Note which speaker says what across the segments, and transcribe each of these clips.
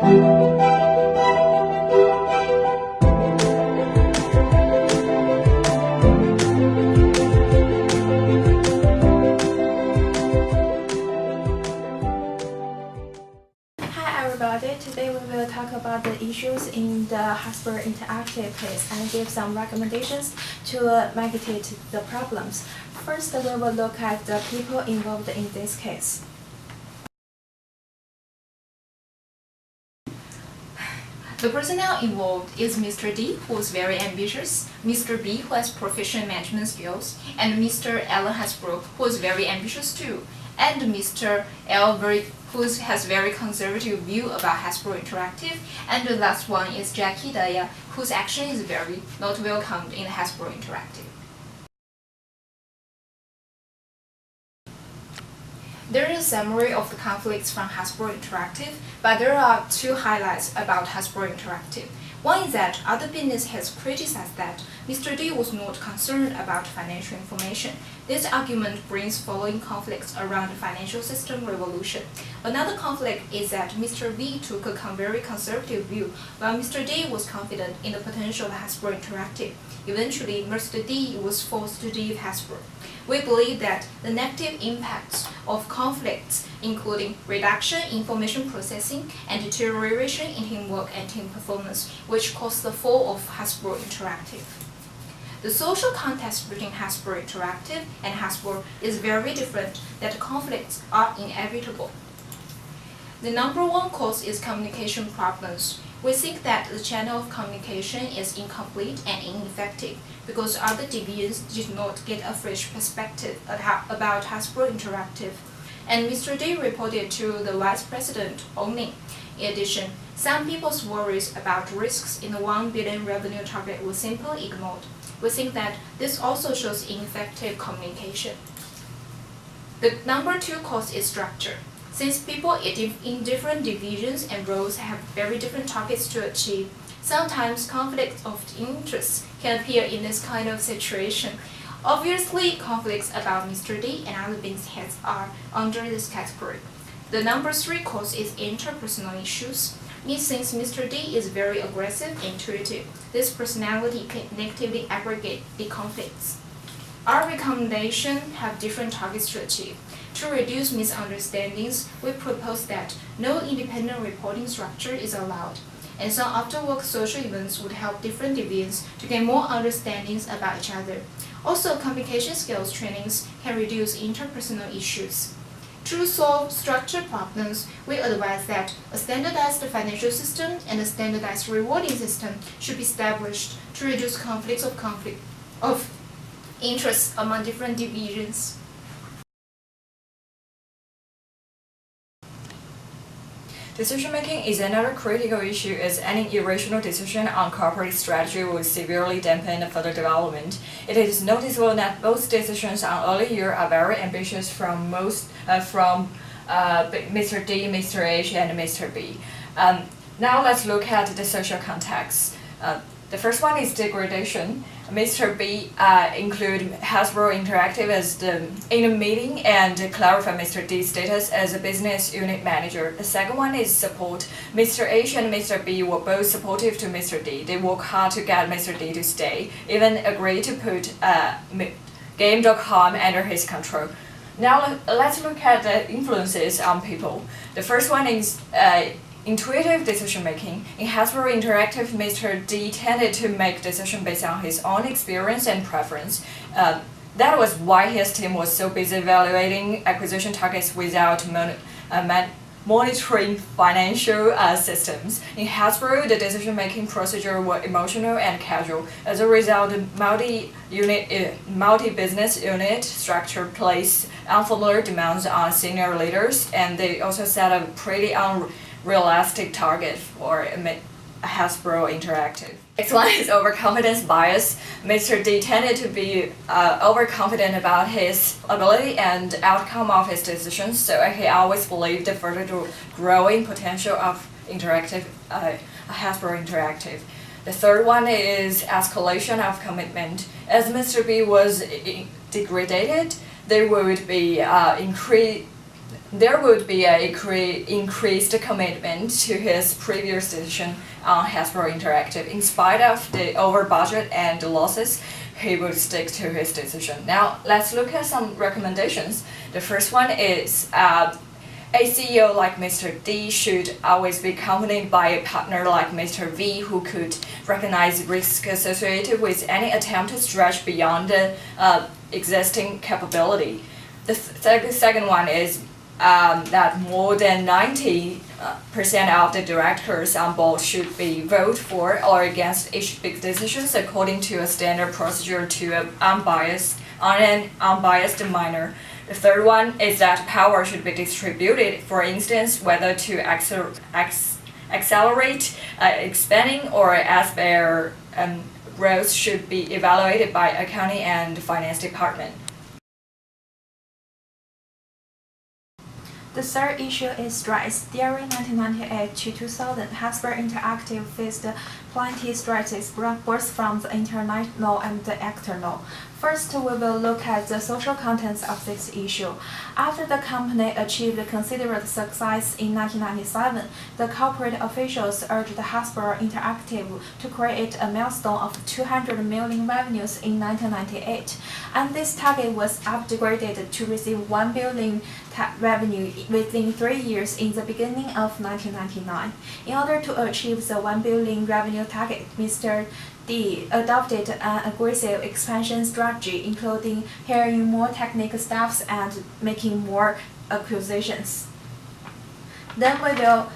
Speaker 1: Hi everybody, today we will talk about the issues in the Hasbro Interactive case and give some recommendations to mitigate the problems. First, we will look at the people involved in this case.
Speaker 2: The personnel involved is Mr. D, who is very ambitious, Mr. B, who has proficient management skills, and Mr. Alan Hasbro, who is very ambitious too, and Mr. L, who has very conservative view about Hasbro Interactive, and the last one is Jackie Daya, whose action is very not welcomed in Hasbro Interactive. There is a summary of the conflicts from Hasbro Interactive, but there are two highlights about Hasbro Interactive. One is that other business has criticized that Mr. D was not concerned about financial information. This argument brings following conflicts around the financial system revolution. Another conflict is that Mr. V took a very conservative view, while Mr. D was confident in the potential of Hasbro Interactive. Eventually, Mr. D was forced to leave Hasbro. We believe that the negative impacts of conflicts, including reduction in information processing and deterioration in teamwork and team performance, which caused the fall of Hasbro Interactive. The social context between Hasbro Interactive and Hasbro is very different, that conflicts are inevitable. The number one cause is communication problems. We think that the channel of communication is incomplete and ineffective because other divisions did not get a fresh perspective about Hasbro Interactive, and Mr. D reported to the Vice President only. In addition, some people's worries about risks in the 1 billion revenue target were simply ignored. We think that this also shows ineffective communication. The number two cause is structure. Since people in different divisions and roles have very different targets to achieve, sometimes conflicts of interest can appear in this kind of situation. Obviously, conflicts about Mr. D and other business heads are under this category. The number three cause is interpersonal issues. Since Mr. D is very aggressive and intuitive, this personality can negatively aggregate the conflicts. Our recommendations have different targets to achieve. To reduce misunderstandings, we propose that no independent reporting structure is allowed, and some after-work social events would help different divisions to gain more understandings about each other. Also, communication skills trainings can reduce interpersonal issues. To solve structure problems, we advise that a standardized financial system and a standardized rewarding system should be established to reduce conflicts of interest among different divisions.
Speaker 3: Decision-making is another critical issue, as any irrational decision on corporate strategy will severely dampen further development. It is noticeable that both decisions on early year are very ambitious from Mr. D, Mr. H, and Mr. B. Now let's look at the social context. The first one is degradation. Mr. B include Hasbro Interactive in a meeting and clarify Mr. D's status as a business unit manager. The second one is support. Mr. H and Mr. B were both supportive to Mr. D. They worked hard to get Mr. D to stay, even agreed to put Game.com under his control. Now let's look at the influences on people. The first one is intuitive decision-making. In Hasbro Interactive, Mr. D tended to make decisions based on his own experience and preference. That was why his team was so busy evaluating acquisition targets without monitoring financial systems. In Hasbro, the decision-making procedure were emotional and casual. As a result, the multi-business unit structure placed unfamiliar demands on senior leaders, and they also set a pretty unrealistic target for Hasbro Interactive. Next one is overconfidence bias. Mr. D tended to be overconfident about his ability and outcome of his decisions, so he always believed the further growing potential of Hasbro Interactive. The third one is escalation of commitment. As Mr. B was degraded, there would be there would be a increased commitment to his previous decision on Hasbro Interactive. In spite of the over budget and the losses, he would stick to his decision. Now, let's look at some recommendations. The first one is a CEO like Mr. D should always be accompanied by a partner like Mr. V who could recognize risk associated with any attempt to stretch beyond the existing capability. The second one is that more than 90% of the directors on board should be vote for or against each big decisions according to a standard procedure to an unbiased manner. The third one is that power should be distributed, for instance, whether to accelerate expanding or as their growth should be evaluated by accounting and finance department.
Speaker 1: The third issue is stress. During 1998 to 2000, Hasbro Interactive faced plenty stresses both from the internal and the external. First, we will look at the social contents of this issue. After the company achieved considerable success in 1997, the corporate officials urged Hasbro Interactive to create a milestone of 200 million revenues in 1998, and this target was upgraded to receive 1 billion revenue within 3 years in the beginning of 1999. In order to achieve the 1 billion revenue target, Mr. D adopted an aggressive expansion strategy, including hiring more technical staffs and making more acquisitions. Then we will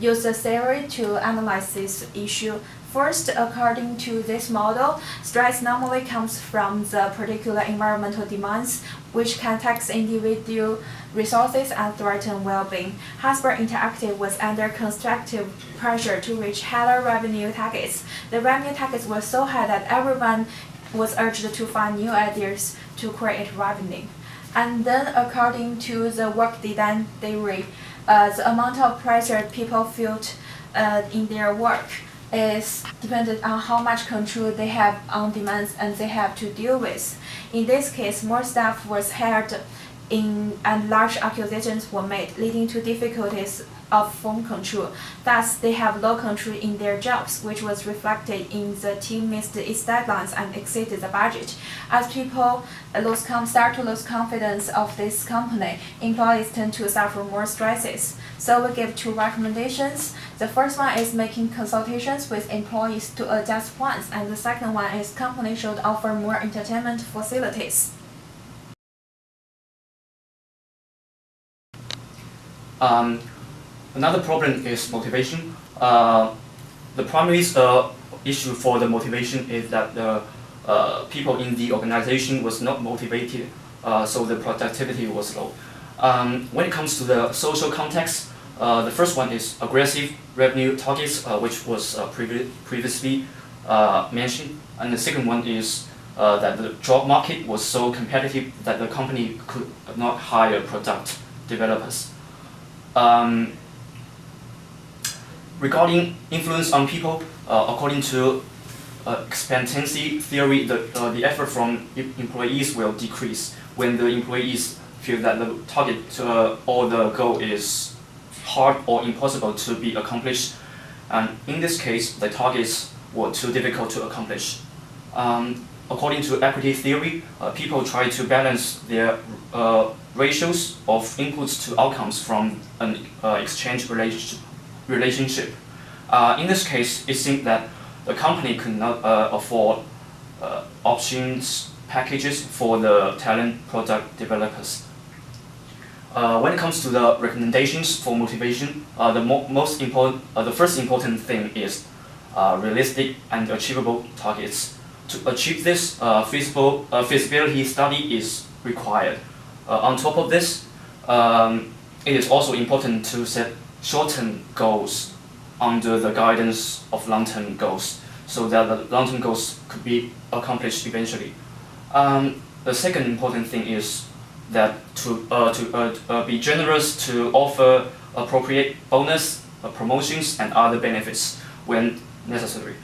Speaker 1: use the theory to analyze this issue. First, according to this model, stress normally comes from the particular environmental demands, which can tax individual resources and threaten well-being. Hasbro Interactive was under constructive pressure to reach higher revenue targets. The revenue targets were so high that everyone was urged to find new ideas to create revenue. And then, according to the work design theory, the amount of pressure people felt in their work is dependent on how much control they have on demands and they have to deal with. In this case, more staff was hired and large acquisitions were made, leading to difficulties of firm control. Thus, they have low control in their jobs, which was reflected in the team missed its deadlines and exceeded the budget. As people start to lose confidence of this company, employees tend to suffer more stresses. So we give 2 recommendations. The first one is making consultations with employees to adjust plans, and the second one is companies should offer more entertainment facilities.
Speaker 4: Another problem is motivation. The primary issue for the motivation is that the people in the organization was not motivated, so the productivity was low. When it comes to the social context, the first one is aggressive revenue targets, which was previously mentioned, and the second one is that the job market was so competitive that the company could not hire product developers. Regarding influence on people, according to expectancy theory, the effort from employees will decrease when the employees feel that the target or the goal is hard or impossible to be accomplished, and in this case, the targets were too difficult to accomplish. According to equity theory, people try to balance their ratios of inputs to outcomes from an exchange relationship. In this case, it seems that the company could not afford options packages for the talent product developers. When it comes to the recommendations for motivation, the first important thing is realistic and achievable targets. To achieve this, feasibility study is required. On top of this, it is also important to set short-term goals under the guidance of long-term goals, so that the long-term goals could be accomplished eventually. The second important thing is that to be generous to offer appropriate bonus, promotions, and other benefits when necessary.